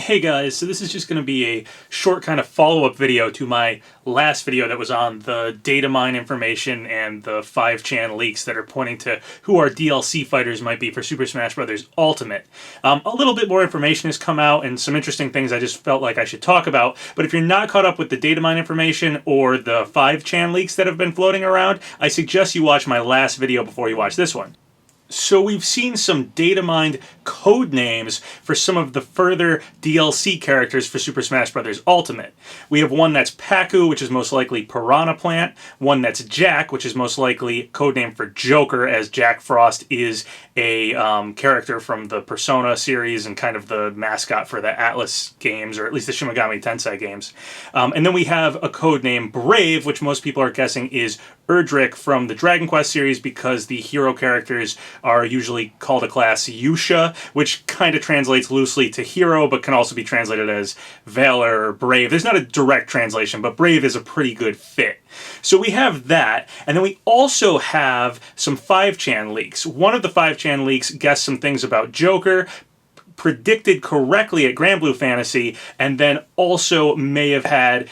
Hey guys, so this is just going to be a short kind of follow-up video to my last video that was on the data mine information and the 5chan leaks that are pointing to who our DLC fighters might be for Super Smash Bros. Ultimate. A little bit more information has come out and some interesting things I just felt like I should talk about, but if you're not caught up with the data mine information or the 5chan leaks that have been floating around, I suggest you watch my last video before you watch this one. So we've seen some data mined code names for some of the further DLC characters for Super Smash Bros. Ultimate. We have one that's Paku, which is most likely Piranha Plant, one that's Jack, which is most likely codename for Joker, as Jack Frost is a character from the Persona series and kind of the mascot for the Atlas games, or at least the Shin Megami Tensei games. And then we have a codename Brave, which most people are guessing is Erdrick from the Dragon Quest series, because the hero characters are usually called a class Yusha, which kind of translates loosely to hero, but can also be translated as valor or brave. There's not a direct translation, but brave is a pretty good fit. So we have that, and then we also have some 5chan leaks. One of the 5chan leaks guessed some things about Joker, predicted correctly at Grand Blue Fantasy, and then also may have had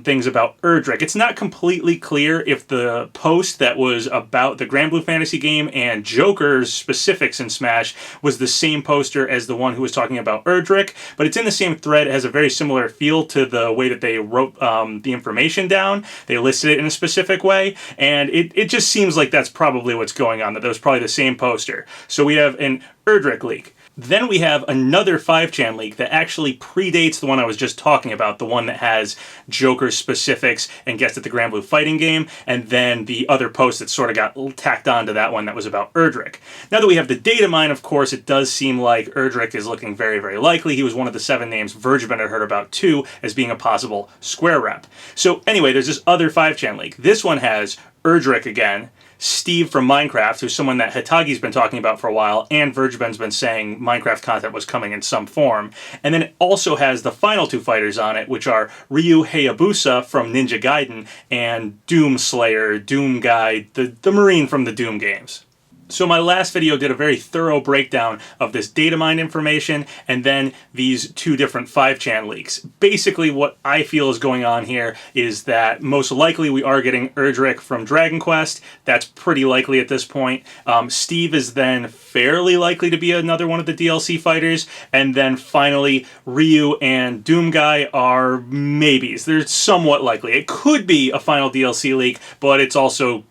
things about Erdrick. It's not completely clear if the post that was about the Grand Blue Fantasy game and Joker's specifics in Smash was the same poster as the one who was talking about Erdrick, but it's in the same thread. It has a very similar feel to the way that they wrote the information down. They listed it in a specific way, and it just seems like that's probably what's going on, that was probably the same poster. So we have an Erdrick leak. Then we have another 5chan leak that actually predates the one I was just talking about, the one that has Joker's specifics and guessed at the Grand Blue fighting game, and then the other post that sort of got tacked onto that one that was about Erdrick. Now that we have the data mine, of course, it does seem like Erdrick is looking very, very likely. He was one of the 7 names Vergebend had heard about too as being a possible Square rep. So anyway, there's this other 5chan leak. This one has Erdrick again, Steve from Minecraft, who's someone that Hitagi's been talking about for a while, and Vergebend's been saying Minecraft content was coming in some form. And then it also has the final 2 fighters on it, which are Ryu Hayabusa from Ninja Gaiden and Doom Slayer, Doom Guy, the Marine from the Doom games. So my last video did a very thorough breakdown of this data mine information and then these 2 different 5chan leaks. Basically what I feel is going on here is that most likely we are getting Erdrick from Dragon Quest. That's pretty likely at this point. Steve is then fairly likely to be another one of the DLC fighters. And then finally Ryu and Doom Guy are maybes. They're somewhat likely. It could be a final DLC leak, but it's also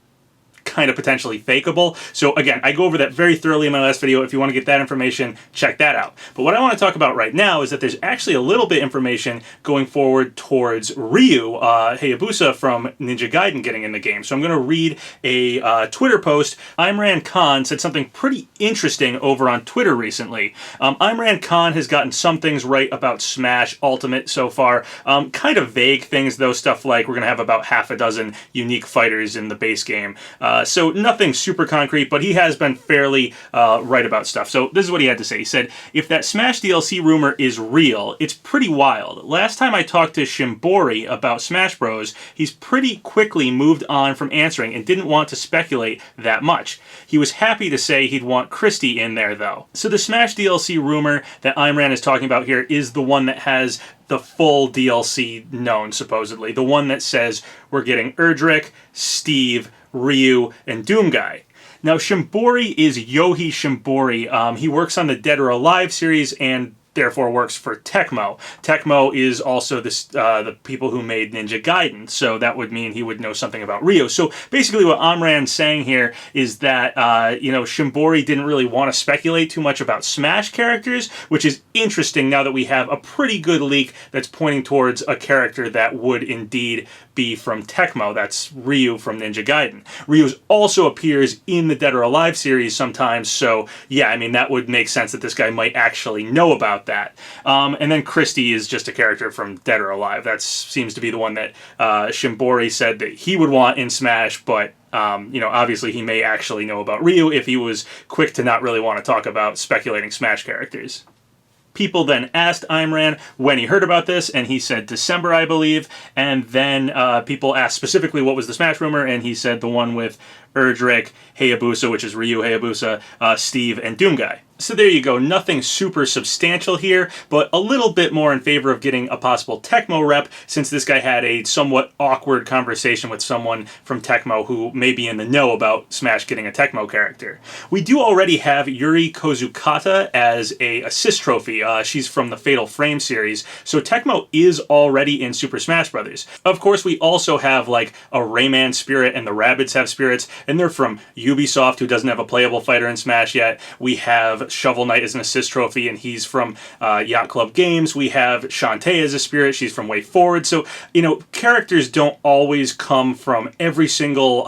kind of potentially fakeable. So again, I go over that very thoroughly in my last video. If you want to get that information, check that out. But what I want to talk about right now is that there's actually a little bit of information going forward towards Ryu Hayabusa from Ninja Gaiden getting in the game. So I'm going to read a Twitter post. Rann said something pretty interesting over on Twitter recently. Rann has gotten some things right about Smash Ultimate so far. Kind of vague things though, stuff like we're going to have about half a dozen unique fighters in the base game. So nothing super concrete, but he has been fairly right about stuff. So this is what he had to say. He said, if that Smash DLC rumor is real, it's pretty wild. Last time I talked to Shimbori about Smash Bros, he's pretty quickly moved on from answering and didn't want to speculate that much. He was happy to say he'd want Christy in there though. So the Smash DLC rumor that Rann is talking about here is the one that has the full DLC known, supposedly. The one that says we're getting Erdrick, Steve, Ryu, and Doom Guy. Now, Shimbori is Yohei Shimbori. He works on the Dead or Alive series and therefore works for Tecmo. Tecmo is also the people who made Ninja Gaiden, so that would mean he would know something about Ryu. So basically what Rann's saying here is that, Shimbori didn't really want to speculate too much about Smash characters, which is interesting now that we have a pretty good leak that's pointing towards a character that would indeed be from Tecmo. That's Ryu from Ninja Gaiden. Ryu also appears in the Dead or Alive series sometimes, so yeah, I mean, that would make sense that this guy might actually know about that. And then Christy is just a character from Dead or Alive. That seems to be the one that Shimbori said that he would want in Smash, but obviously he may actually know about Ryu if he was quick to not really want to talk about speculating Smash characters. People then asked Rann when he heard about this, and he said December, I believe. And then people asked specifically what was the Smash rumor, and he said the one with Erdrick, Hayabusa, which is Ryu Hayabusa, Steve, and Doom Guy. So there you go, nothing super substantial here, but a little bit more in favor of getting a possible Tecmo Rep, since this guy had a somewhat awkward conversation with someone from Tecmo who may be in the know about Smash getting a Tecmo character. We do already have Yuri Kozukata as a assist trophy. She's from the Fatal Frame series, so Tecmo is already in Super Smash Bros. Of course, we also have like a Rayman Spirit, and the Rabbids have spirits, and they're from Ubisoft, who doesn't have a playable fighter in Smash yet. We have Shovel Knight as an assist trophy, and he's from Yacht Club Games. We have Shantae as a spirit. She's from Way Forward. So, you know, characters don't always come from every single,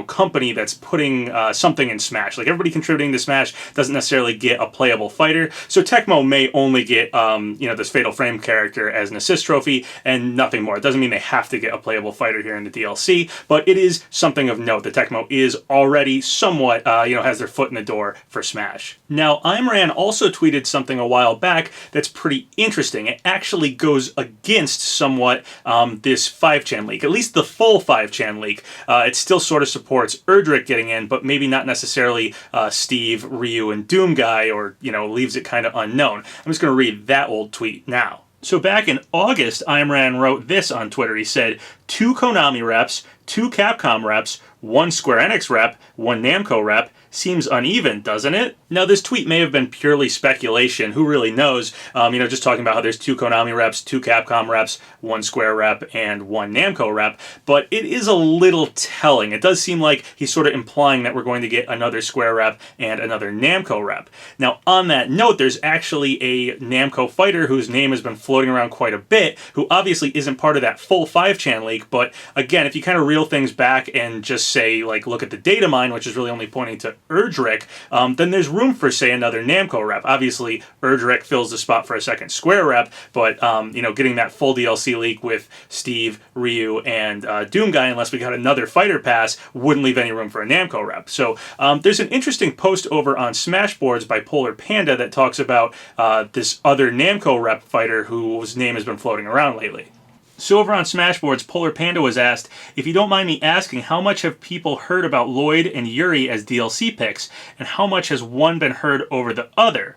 company that's putting something in Smash. Like, everybody contributing to Smash doesn't necessarily get a playable fighter. So Tecmo may only get, this Fatal Frame character as an assist trophy and nothing more. It doesn't mean they have to get a playable fighter here in the DLC, but it is something of note that Tecmo is already somewhat, has their foot in the door for Smash. Now, Rann also tweeted something a while back that's pretty interesting. It actually goes against somewhat this 5chan leak, at least the full 5chan leak. It still sort of supports Erdrick getting in, but maybe not necessarily Steve, Ryu, and Doom Guy, or, leaves it kind of unknown. I'm just going to read that old tweet now. So back in August, Rann wrote this on Twitter. He said, 2 Konami reps, 2 Capcom reps, 1 Square Enix rep, 1 Namco rep. Seems uneven, doesn't it? Now, this tweet may have been purely speculation. Who really knows? Just talking about how there's 2 Konami reps, 2 Capcom reps, 1 Square rep, and 1 Namco rep. But it is a little telling. It does seem like he's sort of implying that we're going to get another Square rep and another Namco rep. Now, on that note, there's actually a Namco fighter whose name has been floating around quite a bit, who obviously isn't part of that full 5chan leak. But again, if you kind of reel things back and just say, like, look at the data mine, which is really only pointing to Erdrick, then there's room for, say, another Namco rep. Obviously, Erdrick fills the spot for a second Square rep, but, getting that full DLC leak with Steve, Ryu, and Doom Guy, unless we got another fighter pass, wouldn't leave any room for a Namco rep. So there's an interesting post over on Smashboards by Polar Panda that talks about this other Namco rep fighter whose name has been floating around lately. So over on Smashboards, Polar Panda was asked, if you don't mind me asking, how much have people heard about Lloyd and Yuri as DLC picks, and how much has one been heard over the other?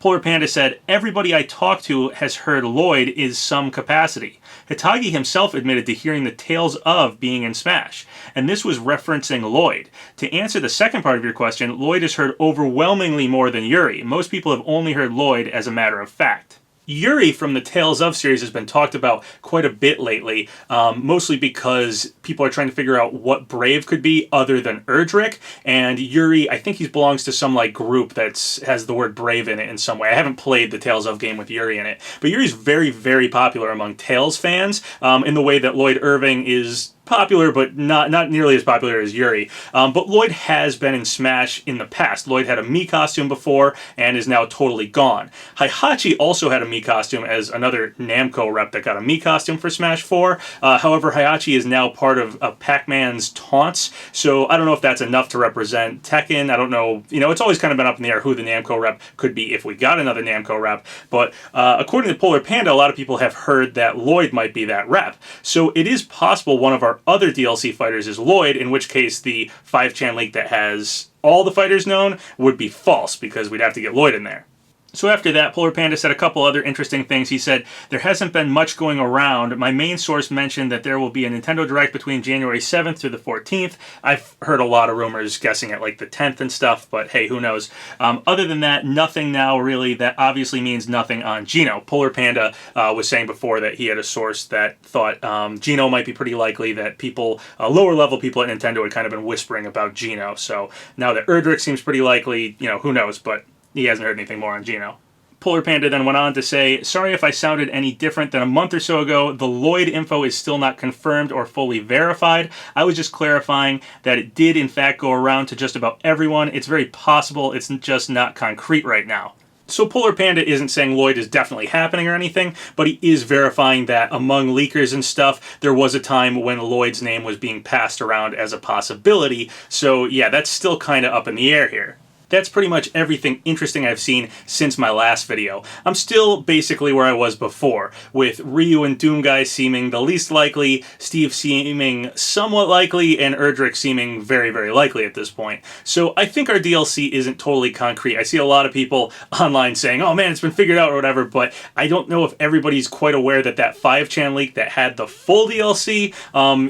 Polar Panda said, everybody I talked to has heard Lloyd in some capacity. Hitagi himself admitted to hearing the tales of being in Smash, and this was referencing Lloyd. To answer the second part of your question, Lloyd is heard overwhelmingly more than Yuri. Most people have only heard Lloyd as a matter of fact. Yuri from the Tales of series has been talked about quite a bit lately, mostly because people are trying to figure out what Brave could be other than Erdrick, and Yuri, I think he belongs to some like group that has the word Brave in it in some way. I haven't played the Tales of game with Yuri in it, but Yuri's very, very popular among Tales fans, in the way that Lloyd Irving is popular, but not nearly as popular as Yuri. But Lloyd has been in Smash in the past. Lloyd had a Mii costume before and is now totally gone. Heihachi also had a Mii costume as another Namco rep that got a Mii costume for Smash 4. However, Heihachi is now part of Pac-Man's taunts, so I don't know if that's enough to represent Tekken. I don't know. It's always kind of been up in the air who the Namco rep could be if we got another Namco rep. But according to Polar Panda, a lot of people have heard that Lloyd might be that rep. So it is possible one of our other DLC fighters is Lloyd, in which case the 5chan leak that has all the fighters known would be false, because we'd have to get Lloyd in there. So after that, Polar Panda said a couple other interesting things. He said, there hasn't been much going around. My main source mentioned that there will be a Nintendo Direct between January 7th through the 14th. I've heard a lot of rumors guessing at like the 10th and stuff, but hey, who knows? Other than that, nothing now really. That obviously means nothing on Geno. Polar Panda was saying before that he had a source that thought Geno might be pretty likely, that people, lower level people at Nintendo had kind of been whispering about Geno. So now that Erdrick seems pretty likely, who knows, but he hasn't heard anything more on Geno. Polar Panda then went on to say, sorry if I sounded any different than a month or so ago. The Lloyd info is still not confirmed or fully verified. I was just clarifying that it did in fact go around to just about everyone. It's very possible, it's just not concrete right now. So Polar Panda isn't saying Lloyd is definitely happening or anything, but he is verifying that among leakers and stuff, there was a time when Lloyd's name was being passed around as a possibility. So yeah, that's still kind of up in the air here. That's pretty much everything interesting I've seen since my last video. I'm still basically where I was before, with Ryu and Doomguy seeming the least likely, Steve seeming somewhat likely, and Erdrick seeming very, very likely at this point. So I think our DLC isn't totally concrete. I see a lot of people online saying, oh man, it's been figured out or whatever, but I don't know if everybody's quite aware that that 5chan leak that had the full DLC,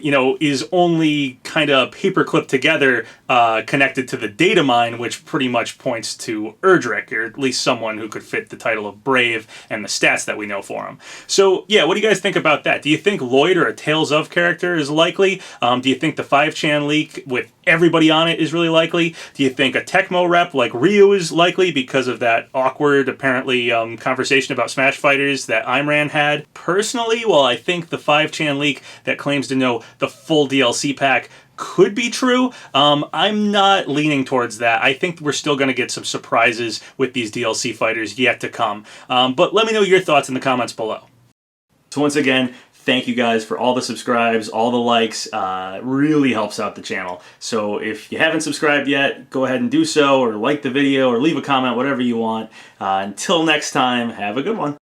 you know, is only kind of paperclipped together, connected to the data mine, which pretty much points to Erdrick, or at least someone who could fit the title of Brave and the stats that we know for him. So yeah, what do you guys think about that? Do you think Lloyd or a Tales of character is likely? Do you think the 5chan leak with everybody on it is really likely? Do you think a Tecmo Rep like Ryu is likely because of that awkward, apparently, conversation about Smash Fighters that Rann had? Personally, well, I think the 5chan leak that claims to know the full DLC pack could be true. I'm not leaning towards that. I think we're still going to get some surprises with these DLC fighters yet to come. But let me know your thoughts in the comments below. So once again, thank you guys for all the subscribes, all the likes. It really helps out the channel. So if you haven't subscribed yet, go ahead and do so, or like the video, or leave a comment, whatever you want. Until next time, have a good one.